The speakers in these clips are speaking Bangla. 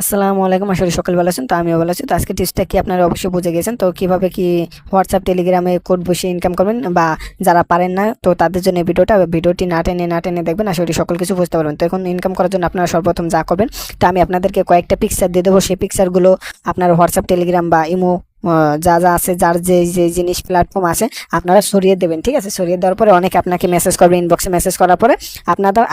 আসসালামু আলাইকুম। আসলে সকাল ভালো আছেন, তো আমিও ভালো আছি। তো আজকে টিপসটা কি আপনারা অবশ্যই বুঝে গেছেন। তো কিভাবে কি হোয়াটসঅ্যাপ টেলিগ্রামে কোড বসিয়ে ইনকাম করবেন, বা যারা পারেন না তো তাদের জন্য এই ভিডিওটি না টেনে দেখবেন, আসলে সকল কিছু বুঝতে পারবেন। তো এখন ইনকাম করার জন্য আপনারা সর্বপ্রথম যা করবেন, তো আমি আপনাদেরকে কয়েকটা পিকচার দিয়ে দেবো। সেই পিকচারগুলো আপনার হোয়াটসঅ্যাপ টেলিগ্রাম বা ইমো যা যা আছে, যার যে যে জিনিস প্ল্যাটফর্ম আছে আপনারা সরিয়ে দেবেন। ঠিক আছে, সরিয়ে দেওয়ার পরে অনেকে আপনাকে মেসেজ করবে, ইনবক্সে মেসেজ করার পরে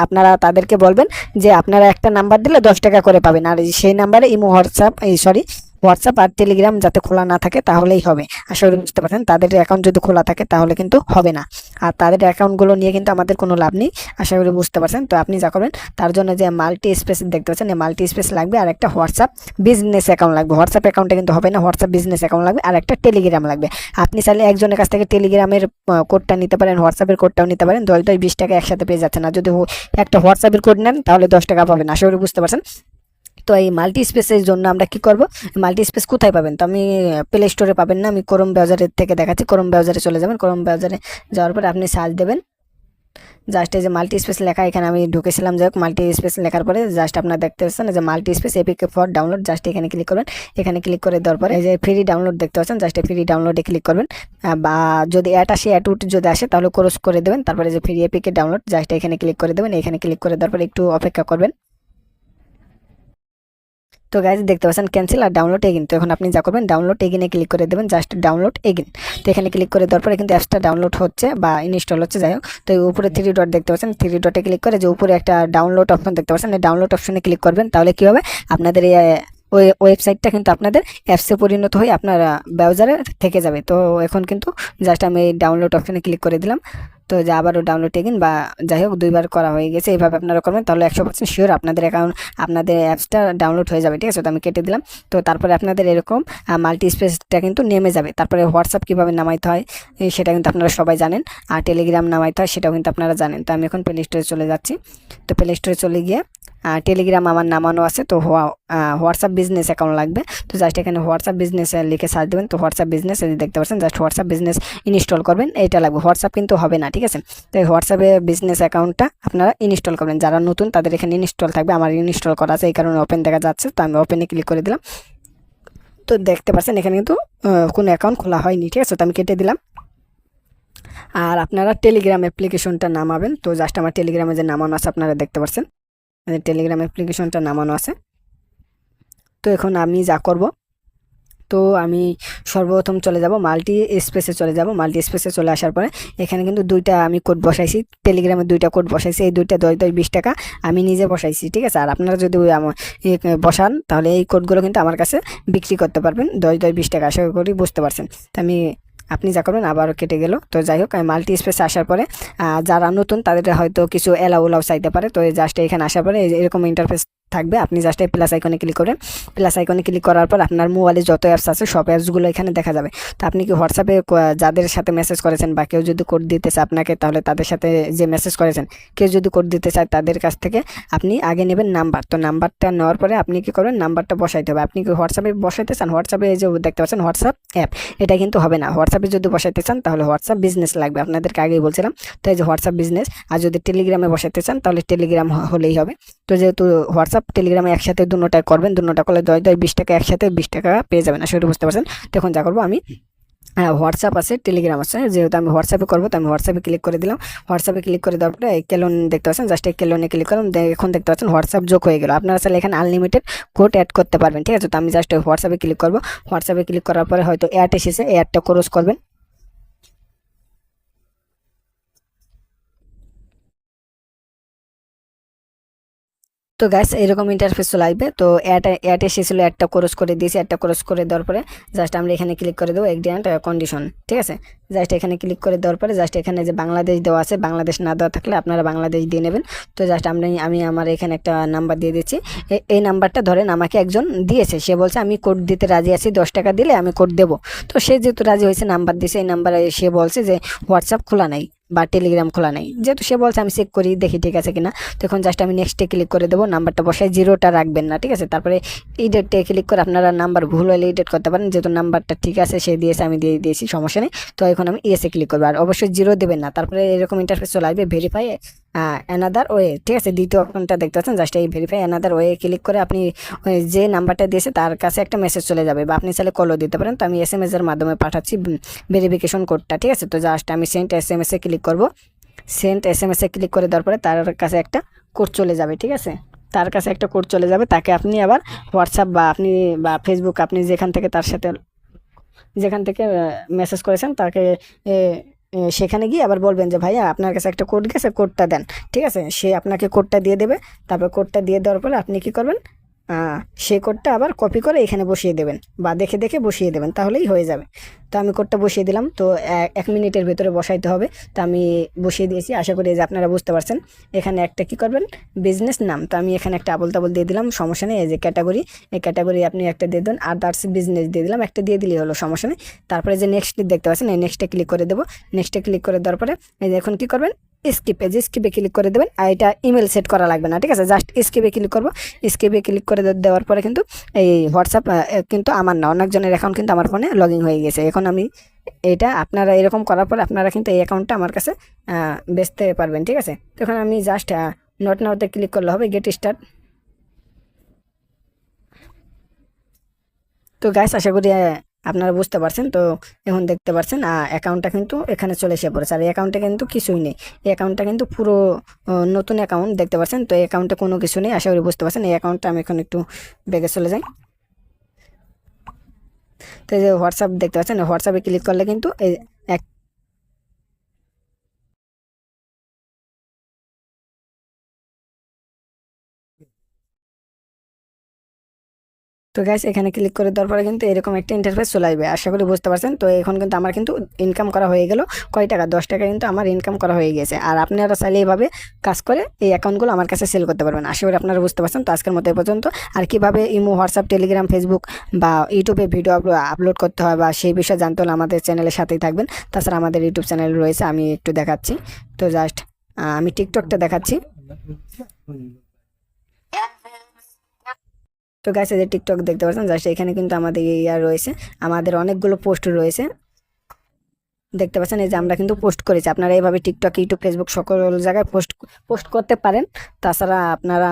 আপনারা তাদেরকে বলবেন যে আপনারা একটা নাম্বার দিলে 10 টাকা করে পাবেন, আর সেই নাম্বারে ইমো হোয়াটসঅ্যাপ আর টেলিগ্রাম যাতে খোলা না থাকে তাহলেই হবে। আশা করি বুঝতে পারছেন। তাদের অ্যাকাউন্ট যদি খোলা থাকে তাহলে কিন্তু হবে না, আর তাদের অ্যাকাউন্টগুলো নিয়ে কিন্তু আমাদের কোনো লাভ নেই। আশা করি বুঝতে পারছেন। তো আপনি যা করবেন, তার জন্য যে মাল্টি স্পেস দেখতে পাচ্ছেন, এই মাল্টি স্পেস লাগবে, আর একটা হোয়াটসঅ্যাপ বিজনেস অ্যাকাউন্ট লাগবে। হোয়াটসঅ্যাপ অ্যাকাউন্টে কিন্তু হবে না, হোয়াটসঅ্যাপ বিজনেস অ্যাকাউন্ট লাগবে, আর একটা টেলিগ্রাম লাগবে। আপনি চাইলে একজনের কাছ থেকে টেলিগ্রামের কোডটা নিতে পারেন, হোয়াটসঅ্যাপের কোডটাও নিতে পারেন। 10-10-20 টাকা একসাথে পেয়ে যাচ্ছেন। আর যদি একটা হোয়াটসঅ্যাপের কোড নেন তাহলে 10 টাকা পাবেন। আশা করি বুঝতে পারছেন। তো এই মাল্টি স্পেসের জন্য আমরা কি করব, মাল্টি স্পেস কোথায় পাবেন? তো আমি প্লে স্টোরে পাবেন না, আমি ক্রোম ব্রাউজারের থেকে দেখাচ্ছি। ক্রোম ব্রাউজারে চলে যাবেন। ক্রোম ব্রাউজারে যাওয়ার পরে আপনি সার্চ দেবেন, জাস্ট এই যে মাল্টি স্পেস লেখা, এখানে আমি ঢুকেছিলাম। যাই হোক, মাল্টি স্পেস লেখার পরে জাস্ট আপনারা দেখতে পাচ্ছেন যে multi space APK for download, just এখানে ক্লিক করবেন। এখানে ক্লিক করে দেওয়ার পরে এই যে ফ্রি ডাউনলোড দেখতে পাচ্ছেন, জাস্ট ফ্রি ডাউনলোডে ক্লিক করবেন। বা যদি অ্যাড আসে, অ্যাড যদি আসে তাহলে ক্রস করে দেবেন। তারপরে যে ফ্রি এপিকে ডাউনলোড, জাস্ট এখানে ক্লিক করে দেবেন। এখানে ক্লিক করে দেওয়ার পরে একটু অপেক্ষা করবেন। তো গাইজ দেখতে পাচ্ছেন ক্যান্সেল আর ডাউনলোড এগিন। তো এখন আপনি যা করবেন, ডাউনলোড এগিনে ক্লিক করে দেবেন, জাস্ট ডাউনলোড এগিন। তো এখানে ক্লিক করে দেওয়ার পরে কিন্তু অ্যাপসটা ডাউনলোড হচ্ছে বা ইনস্টল হচ্ছে। যাই হোক, তো উপরে 3 ডট দেখতে পাচ্ছেন, 3 ডটে ক্লিক করে যে উপরে একটা ডাউনলোড অপশন দেখতে পাচ্ছেন, এই ডাউনলোড অপশনে ক্লিক করবেন। তাহলে কি হবে, আপনাদের এই ওই ওয়েবসাইটটা কিন্তু আপনাদের অ্যাপসে পরিণত হয়ে আপনার ব্রাউজারে থেকে যাবে। তো এখন কিন্তু জাস্ট আমি এই ডাউনলোড অপশনে ক্লিক করে দিলাম। তো যে আবারও ডাউনলোড এগিন, বা যাই হোক 2বার করা হয়ে গেছে। এইভাবে আপনারা করবেন, তাহলে 100% শিওর আপনাদের অ্যাকাউন্ট, আপনাদের অ্যাপসটা ডাউনলোড হয়ে যাবে। ঠিক আছে, তো আমি কেটে দিলাম। তো তারপরে আপনাদের এরকম মাল্টি স্পেসটা কিন্তু নেমে যাবে। তারপরে হোয়াটসঅ্যাপ কীভাবে নামাইতে হয় সেটা কিন্তু আপনারা সবাই জানেন, আর টেলিগ্রাম নামাইতে হয় সেটাও কিন্তু আপনারা জানেন। তো আমি এখন প্লে স্টোরে চলে যাচ্ছি। তো প্লে স্টোরে চলে গিয়ে টেলিগ্রাম আমার নামানো আছে। তো হোয়াটসঅ্যাপ বিজনেস অ্যাকাউন্ট লাগবে। তো জাস্ট এখানে হোয়াটসঅ্যাপ বিজনেস লিখে সার্চ দেবেন। তো হোয়াটসঅ্যাপ বিজনেস দেখতে পাচ্ছেন, জাস্ট হোয়াটসঅ্যাপ বিজনেস ইনস্টল করবেন, এটা লাগবে। হোয়াটসঅ্যাপ কিন্তু হবে না, ঠিক আছে। তো এই হোয়াটসঅ্যাপে বিজনেস অ্যাকাউন্টটা আপনারা ইনস্টল করবেন। যারা নতুন তাদের এখানে ইনস্টল থাকবে, আমার ইনস্টল করা আছে, এই কারণে ওপেন দেখা যাচ্ছে। তো আমি ওপেনে ক্লিক করে দিলাম। তো দেখতে পাচ্ছেন এখানে কিন্তু কোনো অ্যাকাউন্ট খোলা হয়নি, ঠিক আছে। তো আমি কেটে দিলাম। আর আপনারা টেলিগ্রাম অ্যাপ্লিকেশনটা নামাবেন। তো জাস্ট আমার টেলিগ্রামে যে নামানো আছে আপনারা দেখতে পাচ্ছেন, টেলিগ্রাম অ্যাপ্লিকেশনটা নামানো আছে। তো এখন আমি যা করব, তো আমি সর্বপ্রথম চলে যাব মাল্টি স্পেসে, চলে যাব মাল্টি স্পেসে। চলে আসার পরে এখানে কিন্তু দুইটা আমি কোড বসাইছি, টেলিগ্রামে দুইটা কোড বসাইছি। এই দুইটা 10-10-20 টাকা আমি নিজে বসাইছি, ঠিক আছে। আর আপনারা যদি বসান তাহলে এই কোডগুলো কিন্তু আমার কাছে বিক্রি করতে পারবেন 10-10-20 টাকা। আশা করি বুঝতে পারছেন। তো আপনি যা করবেন, আবারও কেটে গেল। তো যাই হোক, আমি মাল্টি স্পেসে আসার পরে যারা নতুন তাদের হয়তো কিছু এলাও চাইতে পারে। তো জাস্ট এখানে আসার পরে এরকম ইন্টারফেস থাকবে। আপনি জাস্ট এই প্লাস আইকনে ক্লিক করবেন। প্লাস আইকনে ক্লিক করার পর আপনার মোবাইলে যত অ্যাপস আছে সব অ্যাপসগুলো এখানে দেখা যাবে। তো আপনি কি হোয়াটসঅ্যাপে যাদের সাথে মেসেজ করেছেন, বা কেউ যদি কোড দিতে চায় আপনাকে, তাহলে তাদের সাথে যে মেসেজ করেছেন কেউ যদি কোড দিতে চায় তাদের কাছ থেকে আপনি আগে নেবেন নাম্বার। তো নাম্বারটা নেওয়ার পরে আপনি কি করবেন, নাম্বারটা বসাইতে হবে। আপনি কি হোয়াটসঅ্যাপে বসাইতে চান, হোয়াটসঅ্যাপে যে দেখতে পাচ্ছেন হোয়াটসঅ্যাপ অ্যাপ, এটা কিন্তু হবে না। হোয়াটসঅ্যাপে যদি বসাইতে চান তাহলে হোয়াটসঅ্যাপ বিজনেস লাগবে, আপনাদেরকে আগেই বলছিলাম। তো এই যে হোয়াটসঅ্যাপ বিজনেস। আর যদি টেলিগ্রামে বসাইতে চান তাহলে টেলিগ্রাম হলেই হবে। তো যেহেতু হোয়াটসঅ্যাপ টেলিগ্রামে একসাথে দুটোটাই করবেন, দুটোটা করলে 10-10-20 টাকা একসাথে 20 টাকা পেয়ে যাবেন। আসলে বুঝতে পারছেন। তো এখন যা করবো আমি, হোয়াটসঅ্যাপ আছে, টেলিগ্রাম আছে, যেহেতু আমি হোয়াটসঅ্যাপে করবো তো আমি হোয়াটসঅ্যাপে ক্লিক করে দিলাম। হোয়াটসঅ্যাপে ক্লিক করে দেওয়ার পরে কেলন দেখতে পাচ্ছেন, জাস্ট এই কেলনে ক্লিক করলাম। এখন দেখতে পাচ্ছেন হোয়াটসঅ্যাপ যোগ হয়ে গেল। আপনারা চাইলে এখানে আনলিমিটেড কোড অ্যাড করতে পারবেন, ঠিক আছে। তো আমি জাস্ট হোয়াটসঅ্যাপে ক্লিক করবো। হোয়াটসঅ্যাপে ক্লিক করার পরে হয়তো অ্যাড এসেছে, অ্যাডটা ক্রস করবেন। তো গাইস এরকম ইন্টারফেস চলে আসবে। তো অ্যাড এসেছিলো, অ্যাডটা ক্রস করে দিয়েছি। অ্যাডটা ক্রস করে দেওয়ার পরে জাস্ট আমরা এখানে ক্লিক করে দেবো এগ্রিমেন্ট কন্ডিশন, ঠিক আছে। জাস্ট এখানে ক্লিক করে দেওয়ার পরে জাস্ট এখানে যে বাংলাদেশ দেওয়া আছে, বাংলাদেশ না দেওয়া থাকলে আপনারা বাংলাদেশ দিয়ে নেবেন। তো জাস্ট আমি আমার এখানে একটা নাম্বার দিয়ে দিচ্ছি। এই নাম্বারটা ধরেন আমাকে একজন দিয়েছে, সে বলছে আমি কোড দিতে রাজি আছি, 10 টাকা দিলে আমি কোড দেবো। তো সে যেহেতু রাজি হয়েছে, নাম্বার দিয়েছে, এই নাম্বারে সে বলছে যে হোয়াটসঅ্যাপ খোলা নাই বা টেলিগ্রাম খোলা নাই। যেহেতু সে বলছে আমি চেক করি, দেখি ঠিক আছে কিনা। তখন জাস্ট আমি নেক্সটে ক্লিক করে দেবো। নাম্বারটা বসায়, জিরোটা রাখবেন না, ঠিক আছে। তারপরে ইডিটে ক্লিক করে আপনারা নাম্বার ভুল হলে ইডিট করতে পারেন। যেহেতু নাম্বারটা ঠিক আছে, সে দিয়েছে, আমি দিয়ে দিয়েছি, সমস্যা নেই। তো এখন আমি ইয়েসে ক্লিক করবো, আর অবশ্যই জিরো দেবেন না। তারপরে এরকম ইন্টারফেস চলে আসবে, ভেরিফাই অ্যানাদার ওয়ে, ঠিক আছে, দ্বিতীয় অপশনটা দেখতে পাচ্ছেন, জাস্ট এই ভেরিফাই অ্যানাদার ওয়ে ক্লিক করে আপনি ওই যে নাম্বারটা দিয়েছে তার কাছে একটা মেসেজ চলে যাবে, বা আপনি চাইলে কলও দিতে পারেন। তো আমি SMS এর মাধ্যমে পাঠাচ্ছি ভেরিফিকেশন কোডটা, ঠিক আছে। তো জাস্ট আমি সেন্ড SMS এ ক্লিক করব। সেন্ড SMS এ ক্লিক করে দেওয়ার পরে তার কাছে একটা কোড চলে যাবে, ঠিক আছে। তার কাছে একটা কোড চলে যাবে, তাকে আপনি আবার হোয়াটসঅ্যাপ বা ফেসবুক, আপনি যেখান থেকে মেসেজ করেছেন তাকে এ, সেখানে গিয়ে আবার বলবেন যে ভাইয়া আপনার কাছে একটা কোড গেছে, কোডটা দেন, ঠিক আছে। সে আপনাকে কোডটা দিয়ে দেবে। তারপর কোডটা দিয়ে দেওয়ার পরে আপনি কি করবেন, সেই কোডটা আবার কপি করে এখানে বসিয়ে দেবেন, বা দেখে দেখে বসিয়ে দেবেন, তাহলেই হয়ে যাবে। তো আমি কোডটা বসিয়ে দিলাম, তো 1 মিনিটের ভেতরে বসাইতে হবে। তো আমি বসিয়ে দিয়েছি, আশা করি যে আপনারা বুঝতে পারছেন। এখানে একটা কি করবেন, বিজনেস নাম, তো আমি এখানে একটা আবল তাবল দিয়ে দিলাম, সমস্যা নেই। এই যে ক্যাটাগরি, এই ক্যাটাগরি আপনি একটা দিয়ে দেন, আদার্স বিজনেস দিয়ে দিলাম, একটা দিয়ে দিলেই হলো, সমস্যা নেই। তারপরে যে নেক্সট দেখতে পাচ্ছেন, এই নেক্সটে ক্লিক করে দেবো। নেক্সটে ক্লিক করে দেওয়ার পরে এই যে এখন কি করবেন, স্কিপে ক্লিক করে দেবেন। আর এটা ইমেল সেট করা লাগবে না, ঠিক আছে, জাস্ট স্কিপে ক্লিক করবো। স্কিপে ক্লিক করে দেওয়ার পরে কিন্তু এই হোয়াটসঅ্যাপ কিন্তু আমার না, অনেকজনের অ্যাকাউন্ট কিন্তু আমার ফোনে লগ ইন হয়ে গেছে। এখন আমি এটা আপনারা এরকম করার পরে আপনারা কিন্তু এই অ্যাকাউন্টটা আমার কাছে বেচতে পারবেন, ঠিক আছে। তো এখন আমি জাস্ট নট নাওতে ক্লিক করলে হবে, গেট স্টার্ট। তো গাইস আশা করি আপনারা বুঝতে পারছেন। তো এখন দেখতে পাচ্ছেন অ্যাকাউন্টটা কিন্তু এখানে চলে এসে পড়েছে, আর এই অ্যাকাউন্টে কিন্তু কিছুই নেই। এই অ্যাকাউন্টটা কিন্তু পুরো নতুন অ্যাকাউন্ট, দেখতে পাচ্ছেন। তো এই অ্যাকাউন্টে কোনো কিছু নেই, আশা করি বুঝতে পারছেন। এই অ্যাকাউন্টটা আমি এখন একটু ব্যাগে চলে যাই। তো এই যে হোয়াটসঅ্যাপ দেখতে পাচ্ছেন, হোয়াটসঅ্যাপে ক্লিক করলে কিন্তু এই তো গাইস এখানে ক্লিক করে দেওয়ার পরে কিন্তু এরকম একটা ইন্টারফেস চলে আসবে, আশা করি বুঝতে পারছেন। তো এখন কিন্তু আমার কিন্তু ইনকাম করা হয়ে গেল, কয় টাকা, 10 টাকা কিন্তু আমার ইনকাম করা হয়ে গেছে। আর আপনারা চাইলে এইভাবে কাজ করে এই অ্যাকাউন্টগুলো আমার কাছে সেল করতে পারবেন, আশা করি আপনারা বুঝতে পারছেন। তো আজকের মতো এ পর্যন্ত। আর কিভাবে ইমো, হোয়াটসঅ্যাপ, টেলিগ্রাম, ফেসবুক বা ইউটিউবে ভিডিও আপলোড করতে হয় বা সেই বিষয়ে জানতে হলে আমাদের চ্যানেলের সাথেই থাকবেন। তাছাড়া আমাদের ইউটিউব চ্যানেল রয়েছে, আমি একটু দেখাচ্ছি। তো জাস্ট আমি টিকটকটা দেখাচ্ছি। তো গাইস এই যে টিকটক দেখতে পাচ্ছেন, জাস্ট এখানে কিন্তু আমাদের ইয়ার রয়েছে, আমাদের অনেকগুলো পোস্ট রয়েছে, দেখতে পাচ্ছেন। এই যে আমরা কিন্তু পোস্ট করেছি, আপনারা এইভাবে টিকটক, ইউটিউব, ফেসবুক সকল জায়গায় পোস্ট করতে পারেন। তাছাড়া আপনারা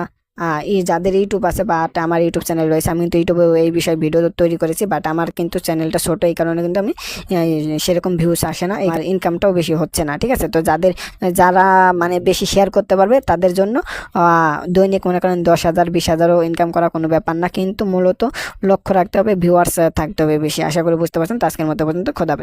এই যাদের ইউটিউব আছে বা আমার ইউটিউব চ্যানেল রয়েছে, আমি কিন্তু ইউটিউবে এই বিষয়ে ভিডিও তৈরি করেছি, বাট আমার কিন্তু চ্যানেলটা ছোট, এই কারণে কিন্তু আমি সেরকম ভিউস আসে না, আর ইনকামটাও বেশি হচ্ছে না, ঠিক আছে। তো যারা মানে বেশি শেয়ার করতে পারবে তাদের জন্য দৈনিক মনে করেন 10,000 20,000ও ইনকাম করা কোনো ব্যাপার না, কিন্তু মূলত লক্ষ্য রাখতে হবে, ভিউয়ার্স থাকতে হবে বেশি। আশা করি বুঝতে পারছেন। তো আজকের মতো পর্যন্ত, খোদা হাফেজ।